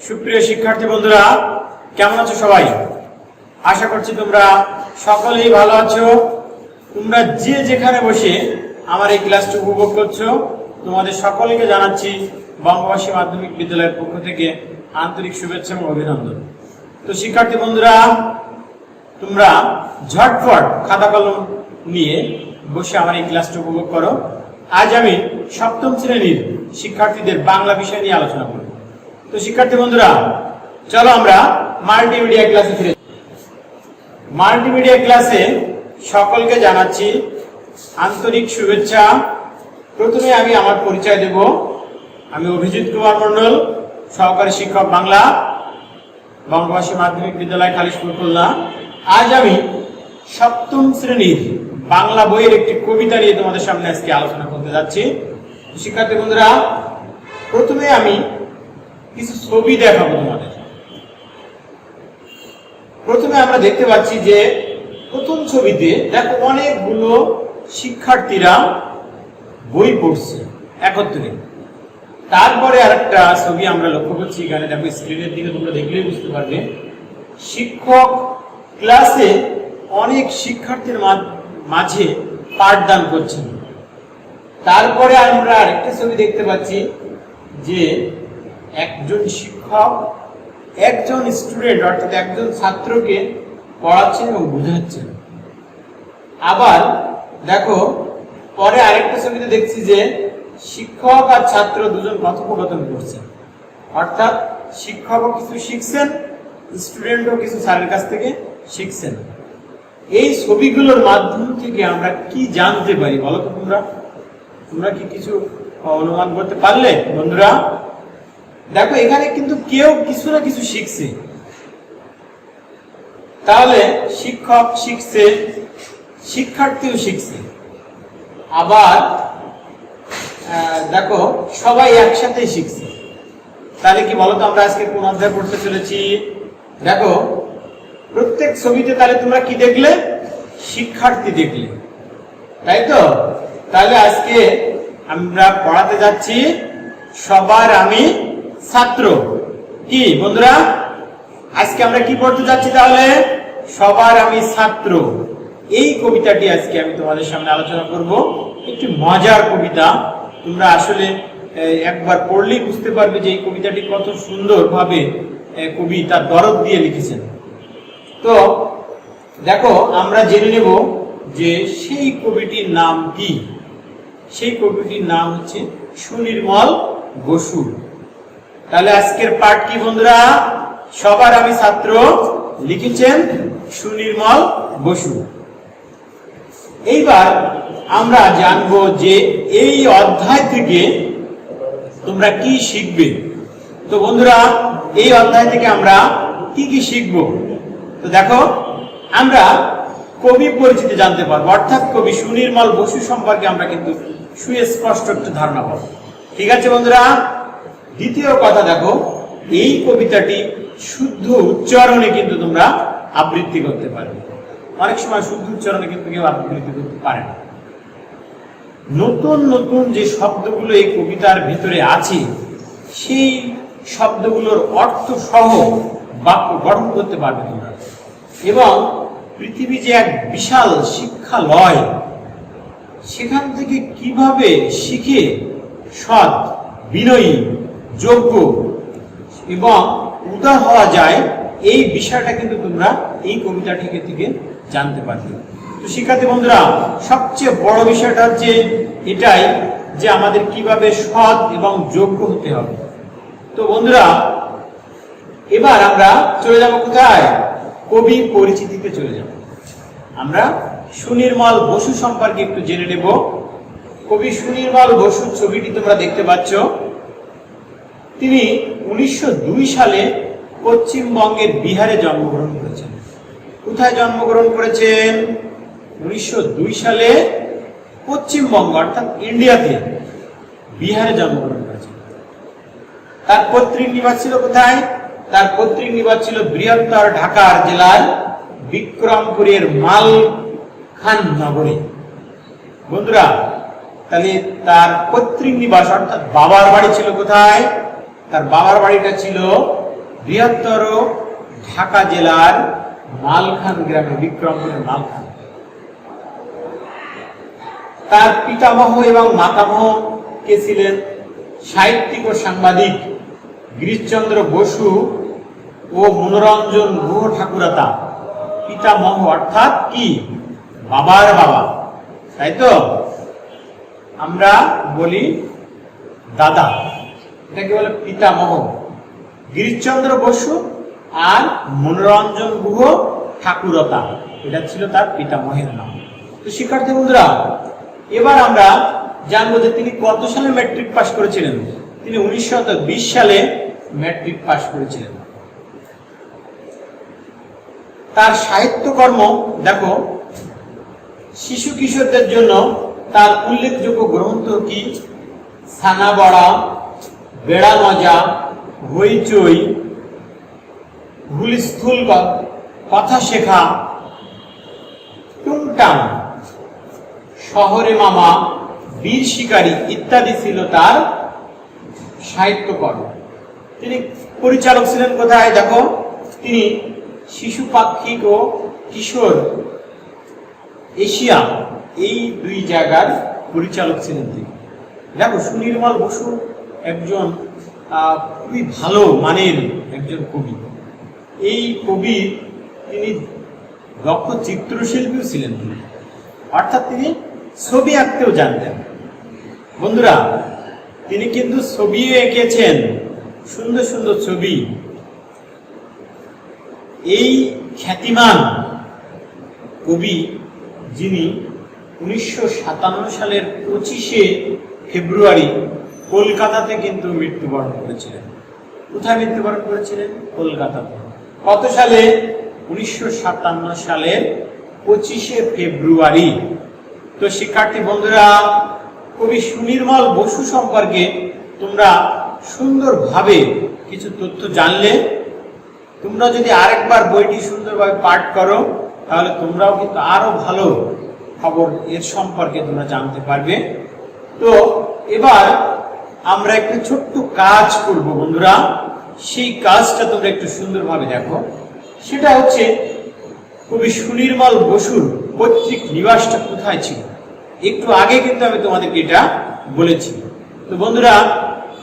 সুপ্রিয় শিক্ষার্থী বন্ধুরা, কেমন আছো সবাই? আশা করছি তোমরা সকলেই ভালো আছো। তোমরা যে যেখানে বসে আমার এই ক্লাসটি উপভোগ করছো, তোমাদের সকলকে জানাচ্ছি বঙ্গবাসী মাধ্যমিক বিদ্যালয়ের পক্ষ থেকে আন্তরিক শুভেচ্ছা এবং অভিনন্দন। তো শিক্ষার্থী বন্ধুরা, তোমরা ঝটফট খাতা কলম নিয়ে বসে আমার এই ক্লাসটি উপভোগ করো। আজ আমি সপ্তম শ্রেণীর শিক্ষার্থীদের বাংলা বিষয় নিয়ে আলোচনা করব। তো শিক্ষার্থী বন্ধুরা, চলো আমরা মাল্টিমিডিয়া ক্লাসে ফিরে। মাল্টিমিডিয়া ক্লাসে সকলকে জানাচ্ছি আন্তরিক শুভেচ্ছা। প্রথমে আমি আমার পরিচয় দেব। আমি অভিজিৎ কুমার মণ্ডল, সহকারী শিক্ষক বাংলা, বঙ্গবাসী মাধ্যমিক বিদ্যালয় খালিশপুর খুলনা। আজ আমি সপ্তম শ্রেণীর বাংলা বইয়ের একটি কবিতা নিয়ে তোমাদের সামনে আজকে আলোচনা করতে যাচ্ছি। শিক্ষার্থী বন্ধুরা, প্রথমে আমি কিছু ছবি দেখাবো তোমাদের। প্রথমে আমরা দেখতে পাচ্ছি যে প্রথম ছবিতে দেখো অনেকগুলো শিক্ষার্থীরা বই পড়ছে একত্রে। তারপরে আরেকটা ছবি আমরা লক্ষ্য করছি, এখানে দেখো স্ক্রিনের দিকে তোমরা দেখলেই বুঝতে পারবে শিক্ষক ক্লাসে অনেক শিক্ষার্থীর মাঝে পাঠদান করছেন। তারপরে আমরা আরেকটা ছবি দেখতে পাচ্ছি যে একজন শিক্ষক একজন স্টুডেন্ট অর্থাৎ একজন ছাত্রকে পড়াচ্ছেন এবং বোঝাচ্ছেন। আবার দেখো পরে আরেকটা ছবিতে দেখছি যে শিক্ষক আর ছাত্র দুজন কথোপকথন করছেন, অর্থাৎ শিক্ষকও কিছু শিখছেন, স্টুডেন্টও কিছু স্যারের কাছ থেকে শিখছেন। এই ছবিগুলোর মাধ্যম থেকে আমরা কি জানতে পারি বলো তো? তোমরা কি কিছু অনুমান করতে পারলে বন্ধুরা? দেখো এখানে কিন্তু কেউ কিছু না কিছু শিখছে। তাহলে শিক্ষক শিখছে, শিক্ষার্থীও শিখছে। আবার দেখো সবাই একসাথে শিখছে। তাহলে কি বলতো, আমরা আজকে কোন অধ্যায় পড়তে চলেছি? দেখো প্রত্যেক ছবিতে তাহলে তোমরা কি দেখলে? শিক্ষার্থী দেখলে, তাই তো? তাহলে আজকে আমরা পড়াতে যাচ্ছি সবার আমি ছাত্র। কি বন্ধুরা, আজকে আমরা কি পড়তে যাচ্ছি? তাহলে সবার আমি ছাত্র। এই কবিতাটি আজকে আমি তোমাদের সামনে আলোচনা করব। একটি মজার কবিতা, তোমরা আসলে একবার পড়লেই বুঝতে পারবে যে এই কবিতাটি কত সুন্দরভাবে কবি তার দরদ দিয়ে লিখেছেন। তো দেখো আমরা জেনে নেব যে সেই কবিটির নাম কি। সেই কবিটির নাম হচ্ছে সুনির্মল বসু। তাহলে আজকের পাঠ কি বন্ধুরা? সবার আমি ছাত্র, লিখেছেন সুনির্মল বসু। এইবার আমরা জানবো যে এই অধ্যায় থেকে তোমরা কি শিখবে। তো বন্ধুরা, এই অধ্যায় থেকে আমরা কি কি শিখব? তো দেখো আমরা কবি পরিচিতি জানতে পারবো, অর্থাৎ কবি সুনির্মল বসু সম্পর্কে আমরা কিন্তু সুস্পষ্ট একটা ধারণা পাবো। ঠিক আছে বন্ধুরা? দ্বিতীয় কথা, দেখো এই কবিতাটি শুদ্ধ উচ্চারণে কিন্তু তোমরা আবৃত্তি করতে পারবে। অনেক সময় শুদ্ধ উচ্চারণে কিন্তু কেউ আবৃত্তি করতে পারে না। নতুন নতুন যে শব্দগুলো এই কবিতার ভিতরে আছে, সেই শব্দগুলোর অর্থ সহ বাক্য গঠন করতে পারবে তোমরা। এবং পৃথিবী যে এক বিশাল শিক্ষালয়, সেখান থেকে কিভাবে শিখে সৎ, বিনয়ী, যোগ্য এবং উদার হওয়া যায়, এই বিষয়টা কিন্তু তোমরা এই কবিতা থেকে জানতে পারবে। তো শিক্ষার্থী বন্ধুরা, সবচেয়ে বড় বিষয়টা হচ্ছে এটাই যে আমাদের কিভাবে সৎ এবং যোগ্য হতে হবে। তো বন্ধুরা, এবার আমরা চলে যাব কোথায়? কবি পরিচিতিতে চলে যাব। আমরা সুনির্মল বসু সম্পর্কে একটু জেনে নেব। কবি সুনির্মল বসুর ছবিটি তোমরা দেখতে পাচ্ছ। তিনি 1902 সালে পশ্চিমবঙ্গের বিহারে জন্মগ্রহণ করেছেন। কোথায় জন্মগ্রহণ করেছেন? 1902 সালে পশ্চিমবঙ্গ অর্থাৎ ইন্ডিয়াতে বিহারে জন্মগ্রহণ করেছেন। তার পৈতৃক নিবাস ছিল কোথায়? তার পৈতৃক নিবাস ছিল বৃহত্তর ঢাকার জেলার বিক্রমপুরের মালখান নগরে। বন্ধুরা, তাহলে তার পৈতৃক নিবাস অর্থাৎ বাবার বাড়ি ছিল কোথায়? তার বাবার বাড়িটা ছিল বৃহত্তর ঢাকা জেলার মালখান গ্রামে, বিক্রমপুরের মালখান। তার পিতামহ এবং মাতামহ কে ছিলেন? সাহিত্যিক ও সাংবাদিক গিরিশচন্দ্র বসু ও মনোরঞ্জন গুহ ঠাকুরতা। পিতামহ অর্থাৎ কি? বাবার বাবা, তাই তো? আমরা বলি দাদা, এটাকে বলে পিতামহ। গিরিশচন্দ্র বসু আর মনোরঞ্জন গুহ ঠাকুরতা, এটা ছিল তার পিতামহের নাম। তো শিক্ষার্থী বন্ধুরা, এবার আমরা জানবো যে তিনি কত সালে ম্যাট্রিক পাস করেছিলেন। তিনি 1920 সালে ম্যাট্রিক পাস করেছিলেন। তার সাহিত্যকর্ম দেখো, শিশু কিশোরদের জন্য তার উল্লেখযোগ্য গ্রন্থ কি? ছানা বড়া, বেড়া মজা, হইচই, হুলস্থুল, কথা শেখা, টুংটাং, শহরে মামা, বীর শিকারী ইত্যাদি ছিল তার সাহিত্যকর্ম। তিনি পরিচালক ছিলেন কোথায়? দেখো, তিনি শিশু পাক্ষিক ও কিশোর এশিয়া, এই দুই জায়গার পরিচালক ছিলেন তিনি। দেখো, সুনির্মল বসু একজন খুবই ভালো মানের একজন কবি। এই কবি তিনি দক্ষ চিত্রশিল্পীও ছিলেন, অর্থাৎ তিনি ছবি আঁকতেও জানতেন। বন্ধুরা, তিনি কিন্তু ছবিও এঁকেছেন, সুন্দর সুন্দর ছবি। এই খ্যাতিমান কবি, যিনি 1957 সালের 25শে ফেব্রুয়ারি কলকাতাতে কিন্তু মৃত্যুবরণ করেছিলেন। কোথায় মৃত্যুবরণ করেছিলেন? কলকাতাতে। কত সালে? 1957 সালের 25শে ফেব্রুয়ারি। তো শিক্ষার্থী বন্ধুরা, কবি সুনির্মল বসু সম্পর্কে তোমরা সুন্দরভাবে কিছু তথ্য জানলে। তোমরা যদি আরেকবার বইটি সুন্দরভাবে পাঠ করো, তাহলে তোমরাও কিন্তু আরো ভালো খবর এর সম্পর্কে তোমরা জানতে পারবে। তো এবার আমরা একটু ছোট্ট কাজ করব বন্ধুরা, সেই কাজটা তোমরা একটু সুন্দরভাবে দেখো। সেটা হচ্ছে কবি সুনির্মল বসুর পৈতৃক নিবাসটা কোথায় ছিল। একটু আগে কিন্তু আমি তোমাদেরকে এটা বলেছি। তো বন্ধুরা,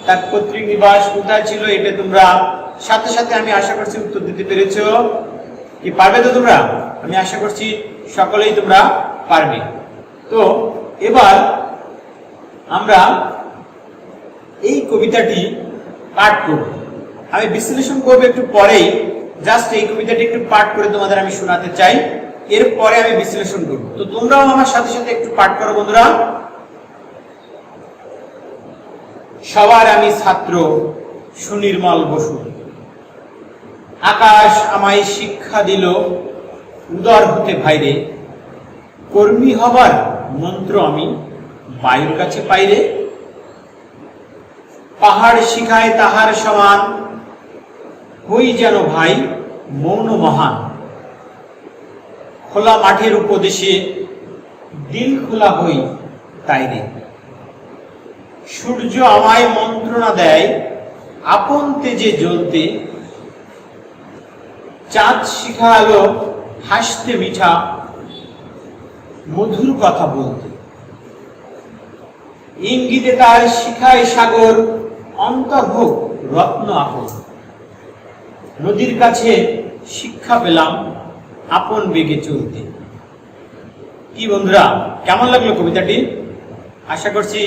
তার পৈতৃক নিবাস কোথায় ছিল এটা তোমরা সাথে সাথে আমি আশা করছি উত্তর দিতে পেরেছো। কি পারবে তো তোমরা? আমি আশা করছি সকলেই তোমরা পারবে। তো এবার আমরা এই কবিতাটি পাঠ করব। আমি বিশ্লেষণ করব একটু পরেই। জাস্ট এই কবিতাটি একটু পাঠ করে তোমাদের আমি শোনাতে চাই, এরপরে আমি বিশ্লেষণ করব। তো তোমরাও আমার সাথে সাথে একটু পাঠ করো বন্ধুরা। সবার আমি ছাত্র সুনির্মল বসু, আকাশ আমায় শিক্ষা দিল উদর হতে ভাইরে, কর্মী হবার মন্ত্র আমি বায়ুর কাছে পাইরে, পাহাড় শিখায় তাহার সমান, হই যেন ভাই মৌন মহান, খোলা মাঠের উপদেশে দিল খোলা হই তাইরে, সূর্য আমায় মন্ত্রণা দেয় আপন তেজে জ্বলতে, চাঁদ শিখালো হাসতে মিঠা মধুর কথা বলতে, ইঙ্গিতে তার শিখায় সাগর অন্তর হোক রত্ন আপন, নদীর কাছে শিক্ষা পেলাম আপন বেগে চলতে। কি বন্ধুরা, কেমন লাগলো কবিতাটি? আশা করছি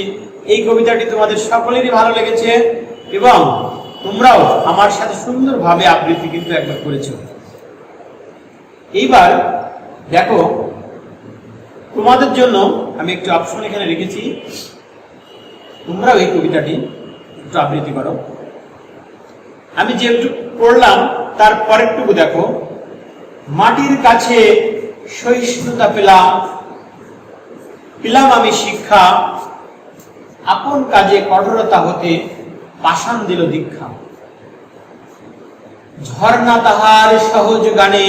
এই কবিতাটি তোমাদের সকলেরই ভালো লেগেছে এবং তোমরাও আমার সাথে সুন্দরভাবে আবৃত্তি কিন্তু একবার করেছো। এইবার দেখো, তোমাদের জন্য আমি একটু অপশন এখানে রেখেছি, তোমরাও এই কবিতাটি একটু আবৃত্তি করো। আমি যে একটু পড়লাম তার পরেরটুকু দেখো। মাটির কাছে সহিষ্ণুতা পেলাম, পেলাম আমি শিক্ষা, আপন কাজে কঠোরতা হতে পাষাণ দিল দীক্ষা, ঝর্ণা তাহার সহজ গানে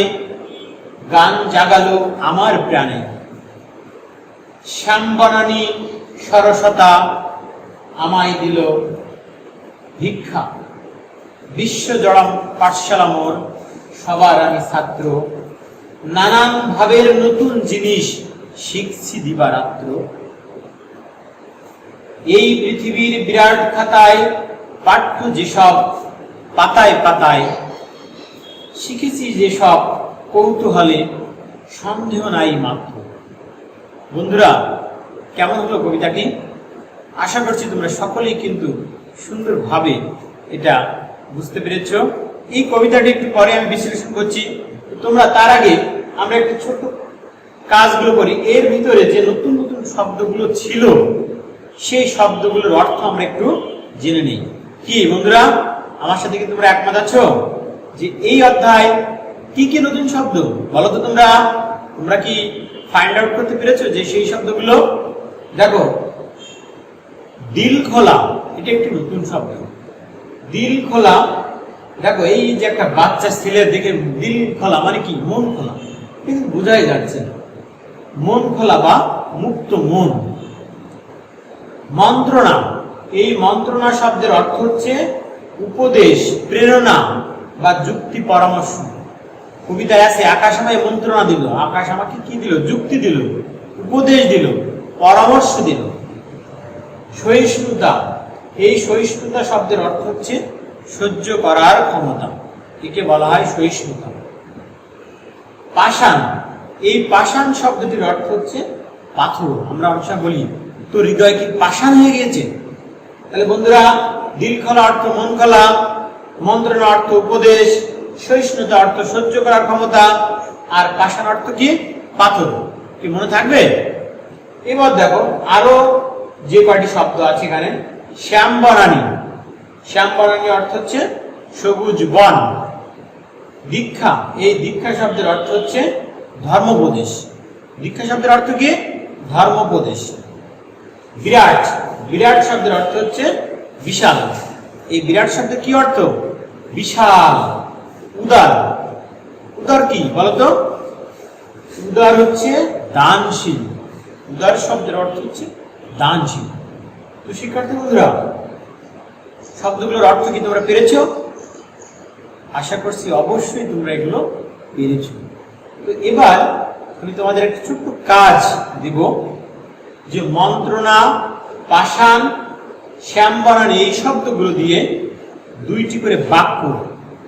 গান জাগালো আমার প্রাণে, শ্যামবনানী সরসতা আমায় দিল ভিক্ষা। বিশ্বজড়ম পাঠশালা মোর, সবার আমি ছাত্র, নানান ভাবের নতুন জিনিস শিখছি দিবারাত্র। এই পৃথিবীর বিরাট খাতায় পাঠ্য যেসব পাতায় পাতায়, শিখেছি যেসব কৌতূহলে, সন্দেহ নাই মাত্র। বন্ধুরা, কেমন হলো কবিতাটি? আশা করছি তোমরা সকলেই কিন্তু সুন্দরভাবে এটা বুঝতে পেরেছ। এই কবিতাটি একটু পরে আমি বিশ্লেষণ করছি, তোমরা তার আগে আমরা একটু ছোট কাজগুলো করি। এর ভিতরে যে নতুন নতুন শব্দগুলো ছিল সেই শব্দগুলোর অর্থ আমরা একটু জেনে নিই। কি বন্ধুরা, আমার সাথে কি তোমরা একমত আছো যে এই অধ্যায় কি কি নতুন শব্দ বলো তো? তোমরা কি ফাইন্ড আউট করতে পেরেছো যে সেই শব্দগুলো? দেখো, দিল খোলা, এটা একটি নতুন শব্দ। দিল খোলা, দেখো এই যে একটা বাচ্চা ছেলের দেখে দিল খোলা মানে কি? মন খোলা, কিন্তু বোঝাই যাচ্ছে মন খোলা বা মুক্ত মন। মন্ত্রণা, এই মন্ত্রণা শব্দের অর্থ হচ্ছে উপদেশ, প্রেরণা বা যুক্তি পরামর্শ। কবিতায় আছে আকাশ আমায় মন্ত্রণা দিল, আকাশ আমাকে কি দিল? যুক্তি দিল, উপদেশ দিল, পরামর্শ দিল। সহিষ্ণুতা, এই সহিষ্ণুতা শব্দের অর্থ হচ্ছে সহ্য করার ক্ষমতা, একে বলা হয় সহিষ্ণুতা। পাষাণ, এই পাষাণ শব্দটির অর্থ হচ্ছে পাথর। আমরা অনেক সময় বলি তো হৃদয় কি পাষাণ হয়ে গিয়েছে? তাহলে বন্ধুরা, দিল খোলা অর্থ মন খোলা, মন্ত্রণা অর্থ উপদেশ, সহিষ্ণুতা অর্থ সহ্য করার ক্ষমতা, আর পাষাণ অর্থ কি? পাথর। কি মনে থাকবে? এবার দেখো আরো যে কয়টি শব্দ আছে এখানে। শ্যাম বনানী, শ্যাম বনানী অর্থ হচ্ছে সবুজ বন। দীক্ষা, এই দীক্ষা শব্দের অর্থ হচ্ছে ধর্মোপদেশ। দীক্ষা শব্দের অর্থ কি? ধর্মোপদেশ। বিরাট, বিরাট শব্দের অর্থ হচ্ছে বিশাল। এই বিরাট শব্দের কি অর্থ? বিশাল। উদার, উদার কি বলতো? উদার হচ্ছে দানশীল। উদার শব্দের অর্থ হচ্ছে দানশীল। তো শিক্ষার্থী বন্ধুরা, শব্দগুলোর অর্থ কি তোমরা পেরেছ? আশা করছি অবশ্যই তোমরা এগুলো পেরেছ। তো এবার আমি তোমাদের একটা ছোট্ট কাজ দিব, যে মন্ত্রণা, পাষাণ, শ্যাম বনানী এই শব্দগুলো দিয়ে দুইটি করে বাক্য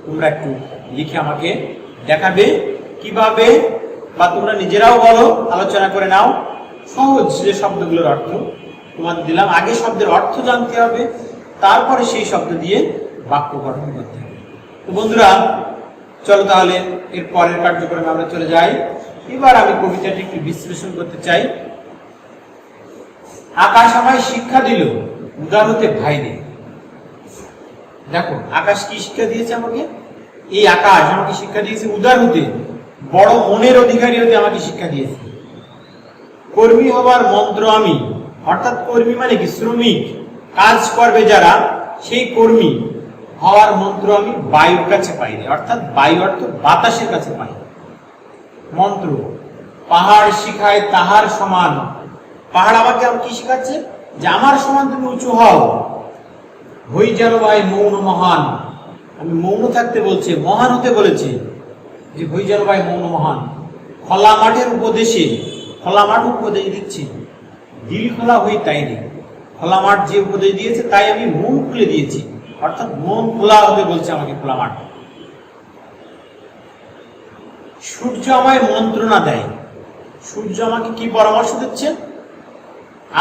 তোমরা একটু লিখে আমাকে দেখাবে। কিভাবে বা তোমরা নিজেরাও বলো, আলোচনা করে নাও। সহজ যে শব্দগুলোর অর্থ তোমাদের দিলাম, আগে শব্দের অর্থ জানতে হবে, তারপরে সেই শব্দ দিয়ে বাক্য গঠন করতে হবে। তো বন্ধুরা, চলো তাহলে এর পরের কার্যক্রমে আমরা চলে যাই। এবার আমি কবিতাটি একটু বিশ্লেষণ করতে চাই। আকাশ আমায় শিক্ষা দিল, উদার হতে ভাই নেই। দেখো, আকাশ কি শিক্ষা দিয়েছে আমাকে? এই আকাশ আমাকে শিক্ষা দিয়েছে উদার হতে, বড় মনের অধিকারী হতে আমাকে শিক্ষা দিয়েছে। কর্মী হবার মন্ত্র আমি, অর্থাৎ কর্মী মানে কি? শ্রমিক, কাজ করবে যারা, সেই কর্মী হওয়ার মন্ত্র আমি বায়ুর কাছে পাই, অর্থাৎ বায়ু অর্থ বাতাসের কাছে পাই মন্ত্র। পাহাড় শিখায় তাহার সমান, পাহাড় আমাকে কি শিখাচ্ছে? যে আমার সমান তুমি উঁচু হও। হই যেন ভাই মৌন মহান, আমি মৌন থাকতে বলছে, মহান হতে বলেছে, যে হই যেন ভাই মৌন মহান। খোলা মাঠের উপদেশে, খোলা মাঠ উপদেশ দিচ্ছি, দিল খোলা হই তাই নেই। খোলা মাঠ যে উপদেশ দিয়েছে তাই আমি মন খুলে দিয়েছি, অর্থাৎ মন খোলা হতে বলছে আমাকে খোলা মাঠ। সূর্য আমায় মন্ত্রণা দেয়, সূর্য আমাকে কি পরামর্শ দিচ্ছে?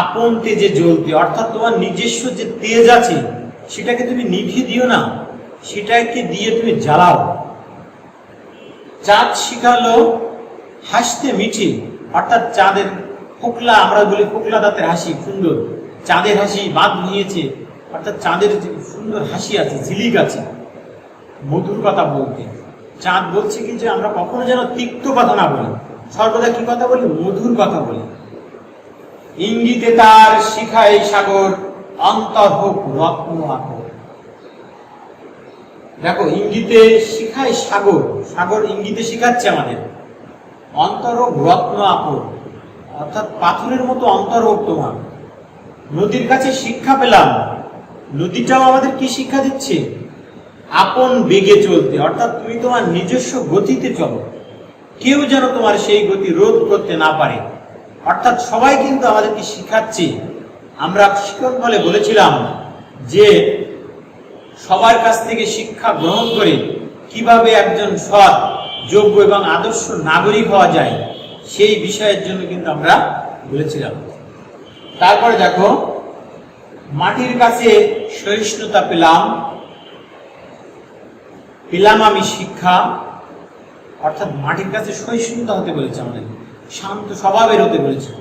আপন তেজে জ্বলতে, অর্থাৎ তোমার নিজস্ব যে তেজ আছে সেটাকে তুমি নিভিয়ে দিও না, সেটাকে দিয়ে তুমি জ্বালাও। চাঁদ শিখালো হাসতে মিঠে, অর্থাৎ চাঁদের ফোকলা, আমরা বলি ফোকলা দাঁতের হাসি সুন্দর, চাঁদের হাসি বাঁধ নিয়েছে, অর্থাৎ চাঁদের যে সুন্দর হাসি আছে, ঝিলিক আছে, মধুর কথা বলতে। চাঁদ বলছে কি যে আমরা কখনো যেন তিক্ত কথা না বলি, সর্বদা কি কথা বলি? মধুর কথা বলি। ইঙ্গিতে তার শিখায় সাগর, অন্তর হোক রত্ন আকর। দেখো, ইঙ্গিতে শিখায় সাগর, সাগর ইঙ্গিতে শিখাচ্ছে আমাদের। অন্তর হোক রত্ন আকর, অর্থাৎ পাথরের মতো অন্তর হোক তোমার। নদীর কাছে শিক্ষা পেলাম, নদীটাও আমাদের কি শিক্ষা দিচ্ছে? আপন বেগে চলতে, অর্থাৎ তুমি তোমার নিজস্ব গতিতে চলো, কেউ যেন তোমার সেই গতি রোধ করতে না পারে। অর্থাৎ সবাই কিন্তু আমাদেরকে শিখাচ্ছে। আমরা শিক্ষক বলে বলেছিলাম যে সবার কাছ থেকে শিক্ষা গ্রহণ করে কিভাবে একজন সৎ, যোগ্য এবং আদর্শ নাগরিক হওয়া যায়, সেই বিষয়ের জন্য কিন্তু আমরা বলেছিলাম। তারপরে দেখো, মাটির কাছে সহিষ্ণুতা পেলাম আমি শিক্ষা, অর্থাৎ মাটির কাছে সহিষ্ণুতা হতে বলেছে, আমাদের শান্ত স্বভাবের হতে বলেছে।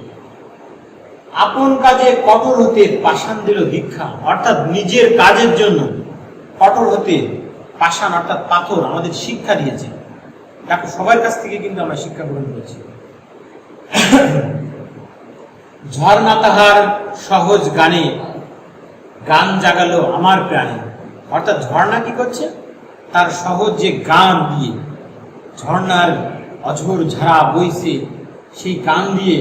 আপন কাজে কঠোর হতে পাষাণ দিল দীক্ষা, অর্থাৎ নিজের কাজের জন্য কঠোর হতে পাষাণ অর্থাৎ পাথর আমাদের শিক্ষা দিয়েছে। দেখো সবার কাছ থেকে কিন্তু আমরা শিক্ষা গ্রহণ করেছি। ঝর্ণা তাহার সহজ গানে গান জাগালো আমার প্রাণে, অর্থাৎ ঝর্ণা কি করছে, তার সহজ যে গান দিয়ে, ঝর্ণার অঝোর ঝাড়া বইছে, সেই গান দিয়ে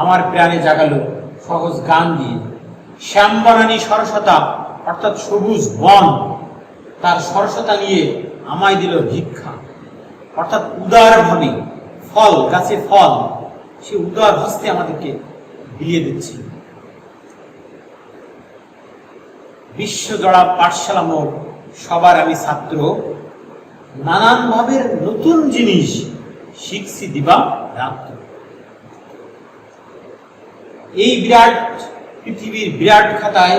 আমার প্রাণে জাগালো, সহজ গান দিয়ে। শ্যামবনানী সরসতা, অর্থাৎ সবুজ বন, তার সরসতা নিয়ে আমায় দিল ভিক্ষা, অর্থাৎ উদার ভাবে ফল, গাছে ফল, সে উদার হস্তে আমাদেরকে বিলিয়ে দিচ্ছে। বিশ্বজোড়া পাঠশালা মোড়, সবার আমি ছাত্র, নানান ভাবের নতুন জিনিস শিখছি দিবা রাত্র। এই বিরাট পৃথিবীর বিরাট খাতায়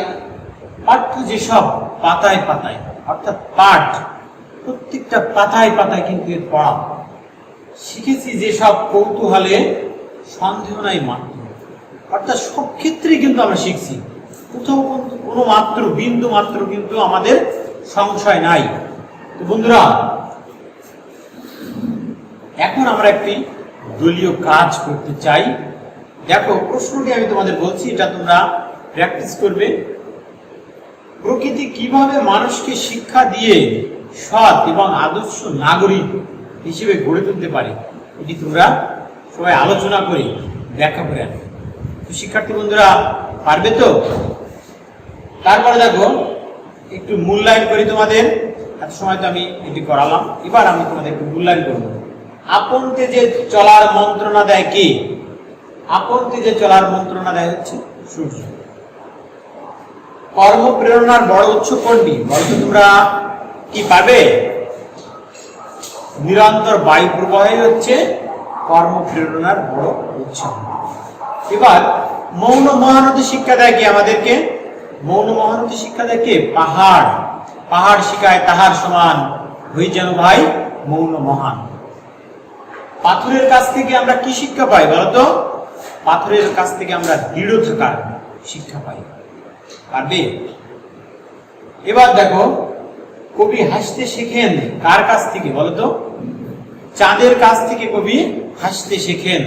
পাঠ্য যেসব পাতায় পাতায়, অর্থাৎ পাঠ প্রত্যেকটা পাতায় পাতায় কিন্তু এর পড়া, শিখেছি যেসব কৌতূহলে সন্দেহ নাই মাত্র, অর্থাৎ সব ক্ষেত্রেই কিন্তু আমরা শিখছি, কোথাও কোনো মাত্র বিন্দু মাত্র কিন্তু আমাদের সংশয় নাই। তো বন্ধুরা, এখন আমরা একটি দলীয় কাজ করতে চাই। দেখো প্রশ্নটি আমি তোমাদের বলছি, এটা তোমরা প্র্যাকটিস করবে। প্রকৃতি কিভাবে মানুষকে শিক্ষা দিয়ে সৎ এবং আদর্শ নাগরিক হিসেবে গড়ে তুলতে পারে, এটি তোমরা সবাই আলোচনা করে ব্যাখ্যা করে আনবে। তো শিক্ষার্থী বন্ধুরা পারবে তো? তারপরে দেখো একটু মূল্যায়ন করি তোমাদের। এত সময় তো আমি এটি করালাম, এবার আমি তোমাদের একটু মূল্যায়ন করবো। আপন তেজে চলার মন্ত্রণা দেয় কে? আপন তেজে চলার মন্ত্রণা দেয় হচ্ছে সূর্য। কর্মপ্রেরণার বড় উৎস কোনটি? বলতো তোমরা কি পাবে? নিরন্তর বায়ু প্রবাহই হচ্ছে কর্মপ্রেরণার বড় উৎস। এবার মৌন মহানদী শিক্ষা দেয় কি আমাদেরকে? মৌন মহানদী শিক্ষা দেয় কে? পাহাড়। পাহাড় শিখায় তাহার সমান হই যেন ভাই মৌন মহান। পাথরের কাছ থেকে আমরা কি শিক্ষা পাই বলতো? পাথরের কাছ থেকে আমরা দৃঢ় থাকার শিক্ষা পাই। পারবে? এবার দেখো, কবি হাসতে শেখেন কার কাছ থেকে বলতো? চাঁদের কাছ থেকে কবি হাসতে শেখেন।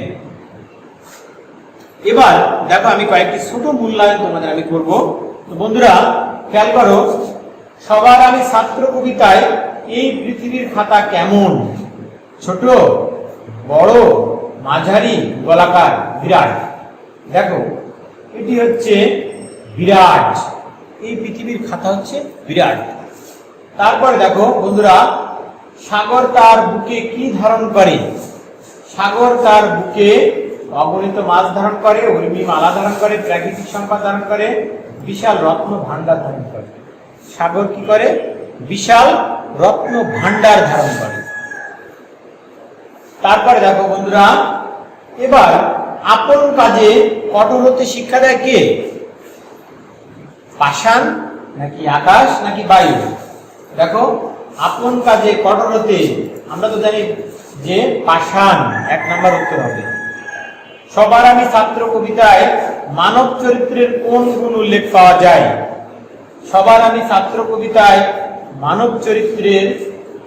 এবার দেখো, আমি কয়েকটি ছোট মূল্যায়ন তোমাদের আমি করব। তো বন্ধুরা খেয়াল করো, সবার আমি ছাত্র কবিতায় এই পৃথিবীর খাতা কেমন? ছোট, বড়, মাঝারি, গোলাকার, বিরাট। দেখো এটি হচ্ছে বিরাট, এই পৃথিবীর খাতা হচ্ছে বিরাট। তারপরে দেখো বন্ধুরা, সাগর তার বুকে কি ধারণ করে? সাগর তার বুকে অগণিত মাছ ধারণ করে, উর্মি মালা ধারণ করে, প্রাকৃতিক সম্পদ ধারণ করে, বিশাল রত্ন ভান্ডার ধারণ করে। সাগর কি করে? বিশাল রত্ন ভান্ডার ধারণ করে। তারপরে দেখো বন্ধুরা, এবার আপন কাজে কঠোর হতে শিক্ষা দেয় কে? পাষাণ নাকি আকাশ নাকি বায়ু? দেখো, আপন কাজে কঠোর হতে আমরা তো জানি যে পাষাণ, এক নাম্বার উত্তর হবে। সবার আমি ছাত্র কবিতায় মানব চরিত্রের কোন গুণ উল্লেখ পাওয়া যায়? সবার আমি ছাত্র কবিতায় মানব চরিত্রের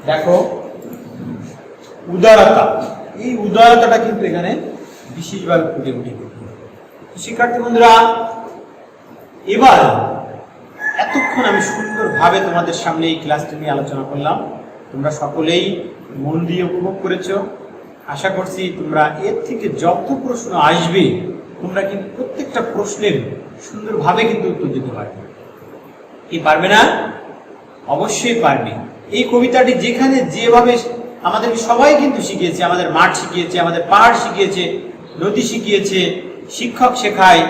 দেখো উদারতা, এই উদারতাটা কিন্তু এখানে বিশেষভাবে ফুটে উঠে। শিক্ষার্থী বন্ধুরা, এবার এতক্ষণ আমি সুন্দরভাবে তোমাদের সামনে এই ক্লাসটি নিয়ে আলোচনা করলাম। তোমরা সকলেই মন দিয়ে উপভোগ করেছো। আশা করছি তোমরা এর থেকে যত প্রশ্ন আসবে তোমরা কিন্তু প্রত্যেকটা প্রশ্নের সুন্দরভাবে কিন্তু উত্তর দিতে পারবে। কি পারবে না? অবশ্যই পারবে। এই কবিতাটি যেখানে যেভাবে আমাদেরকে সবাই কিন্তু শিখিয়েছে, আমাদের মাঠ শিখিয়েছে, আমাদের পাহাড় শিখিয়েছে, নদী শিখিয়েছে, শিক্ষক শেখায়,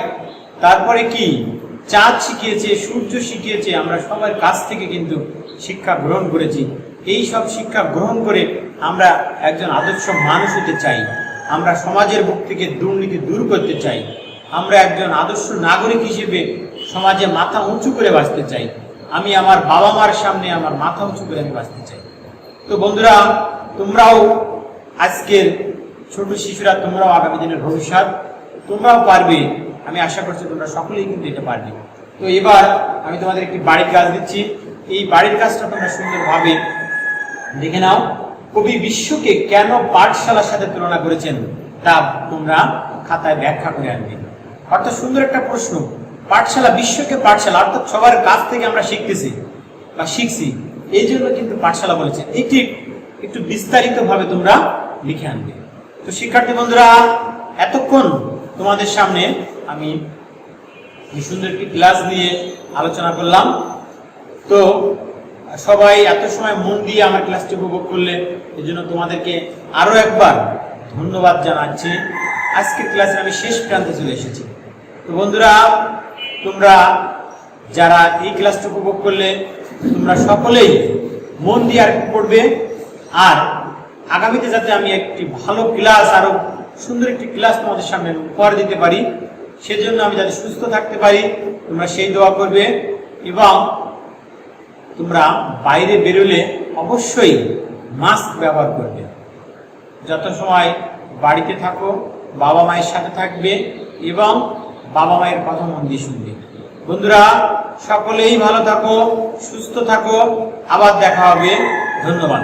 তারপরে কি চাঁদ শিখিয়েছে, সূর্য শিখিয়েছে, আমরা সবার কাছ থেকে কিন্তু শিক্ষা গ্রহণ করেছি। এই সব শিক্ষা গ্রহণ করে আমরা একজন আদর্শ মানুষ হতে চাই, আমরা সমাজের বুক থেকে দুর্নীতি দূর করতে চাই, আমরা একজন আদর্শ নাগরিক হিসেবে সমাজে মাথা উঁচু করে বাঁচতে চাই। আমি আমার বাবা মার সামনে আমার মাথা উঁচু করে আমি বাঁচতে চাই। তো বন্ধুরা, তোমরাও আজকের ছোট শিশুরা, তোমরাও আগামী দিনের ভবিষ্যৎ, তোমরাও পারবে। আমি আশা করছি তোমরা সকলেই কিন্তু এটা পারবে। তো এবার আমি তোমাদের একটি বাড়ির কাজ দিচ্ছি। এই বাড়ির কাজটা তোমরা সুন্দরভাবে দেখে নাও। কবি বিশ্বকে কেন পাঠশালার সাথে তুলনা করেছেন তা তোমরা খাতায় ব্যাখ্যা করে আনবে। অর্থাৎ সুন্দর একটা প্রশ্ন, পাঠশালা, বিশ্বকে পাঠশালা, অর্থাৎ সবার কাছ থেকে আমরা শিখতেছি বা শিখছি, এই জন্য কিন্তু পাঠশালা বলেছেন। এটি একটু বিস্তারিত ভাবে তোমরা লিখে আনবে। তো শিক্ষার্থী বন্ধুরা, এতক্ষণ তোমাদের সামনে আমি এই সুন্দর একটি ক্লাস নিয়ে আলোচনা করলাম। তো সবাই এত সময় মন দিয়ে আমার ক্লাসটি উপভোগ করলে, এই জন্য তোমাদেরকে আরো একবার ধন্যবাদ জানাচ্ছি। আজকের ক্লাসে আমি শেষ প্রান্তে চলে এসেছি। তো বন্ধুরা, তোমরা যারা এই ক্লাসটি উপভোগ করলে, তোমরা সকলেই মন দিয়ে আর পড়বে। আর আগামীতে যাতে আমি একটি ভালো ক্লাস, আরো সুন্দর একটি ক্লাস তোমাদের সামনে উপহার দিতে পারি, সেজন্য আমি যাতে সুস্থ থাকতে পারি, তোমরা সেই দোয়া করবে। এবং তোমরা বাইরে বেরোলে অবশ্যই মাস্ক ব্যবহার করবে। যত সময় বাড়িতে থাকো, বাবা মায়ের সাথে থাকবে এবং বাবা মায়ের কথা মন দিয়ে শুনবে। বন্ধুরা, সকলেই ভালো থাকো, সুস্থ থাকো, আবার দেখা হবে। ধন্যবাদ।